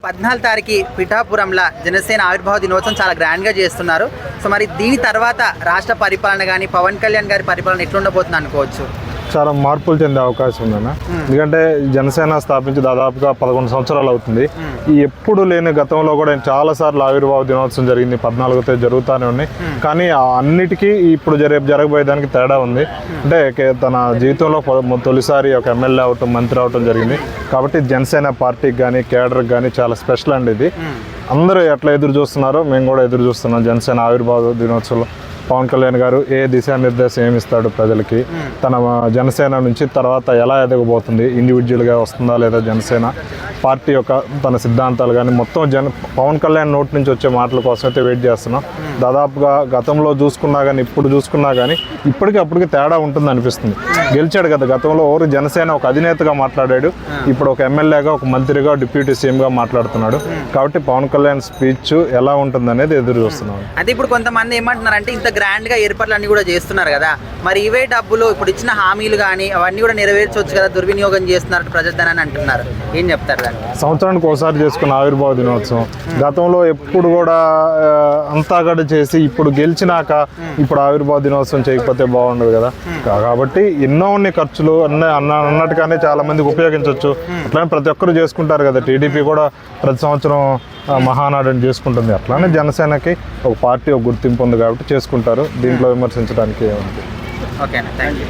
14 తారీఖు పిఠాపురంలో జనసేన ఆవిర్భావ దినోత్సవం చాలా గ్రాండ్గా చేస్తున్నారు. సో మరి దీని తర్వాత రాష్ట్ర పరిపాలన కానీ పవన్ కళ్యాణ్ గారి పరిపాలన ఎట్లుండబోతుంది అనుకోవచ్చు? చాలా మార్పులు చెందే అవకాశం ఉందన్న. ఎందుకంటే జనసేన స్థాపించి దాదాపుగా 11 సంవత్సరాలు అవుతుంది. ఎప్పుడు లేని గతంలో కూడా చాలాసార్లు ఆవిర్భావ దినోత్సవం జరిగింది, 14వ తేదీ జరుగుతూనే ఉన్నాయి. కానీ అన్నిటికీ ఇప్పుడు జరగబోయేదానికి తేడా ఉంది. అంటే తన జీవితంలో తొలిసారి ఒక ఎమ్మెల్యే అవటం, మంత్రి అవటం జరిగింది. కాబట్టి జనసేన పార్టీకి కానీ కేడర్కి కానీ చాలా స్పెషల్ అండి ఇది. అందరూ ఎట్లా ఎదురు చూస్తున్నారో మేము కూడా ఎదురు చూస్తున్నాం. జనసేన ఆవిర్భావ దినోత్సవంలో పవన్ కళ్యాణ్ గారు ఏ దిశానిర్దేశం ఏమిస్తాడు ప్రజలకి, తన జనసేన నుంచి తర్వాత ఎలా ఎదగబోతుంది, ఇండివిజువల్గా వస్తుందా లేదా జనసేన పార్టీ యొక్క తన సిద్ధాంతాలు కానీ మొత్తం పవన్ కళ్యాణ్ నోటి నుంచి వచ్చే మాటల కోసం అయితే వెయిట్ చేస్తున్నాం. దాదాపుగా గతంలో చూసుకున్నా కానీ ఇప్పుడు చూసుకున్నా కానీ అప్పటికి తేడా ఉంటుంది అనిపిస్తుంది. గెలిచాడు కదా గతంలో, ఓరు జనసేన ఒక అధినేతగా మాట్లాడాడు, ఇప్పుడు ఒక ఎమ్మెల్యేగా, ఒక మంత్రిగా, డిప్యూటీ సీఎంగా మాట్లాడుతున్నాడు. కాబట్టి పవన్ కళ్యాణ్ స్పీచ్ ఎలా ఉంటుంది అనేది ఎదురు చూస్తున్నాం. అంటే ఇప్పుడు కొంతమంది ఏమంటున్నారంటే ఇంత గ్రాండ్గా ఏర్పాట్లు అన్నీ కూడా చేస్తున్నారు కదా, మరి ఇవే డబ్బులు ఇప్పుడు ఇచ్చిన హామీలు కానీ అవన్నీ కూడా నెరవేర్చవచ్చు కదా, దుర్వినియోగం చేస్తున్నారు ప్రజాధనాన్ని అంటున్నారు. ఏం చెప్తారు దాన్ని? సంవత్సరానికి ఒకసారి చేసుకున్న ఆవిర్భావ దినోత్సవం గతంలో ఎప్పుడు కూడా అంతా కూడా చేసి ఇప్పుడు గెలిచినాక ఇప్పుడు ఆవిర్భావ దినోత్సవం చేయకపోతే బాగుండదు కదా. కాబట్టి ఎన్నో ఉన్నాయి ఖర్చులు అన్నట్టుగానే చాలా మందికి ఉపయోగించవచ్చు. అట్లానే ప్రతి ఒక్కరు చేసుకుంటారు కదా. టీడీపీ కూడా ప్రతి సంవత్సరం మహానాడుని చేసుకుంటుంది. అట్లానే జనసేనకి ఒక పార్టీ ఒక గుర్తింపు ఉంది కాబట్టి చేసుకుంటారు. దీంట్లో విమర్శించడానికి ఏముంది? ఓకేనా, థ్యాంక్ యూ.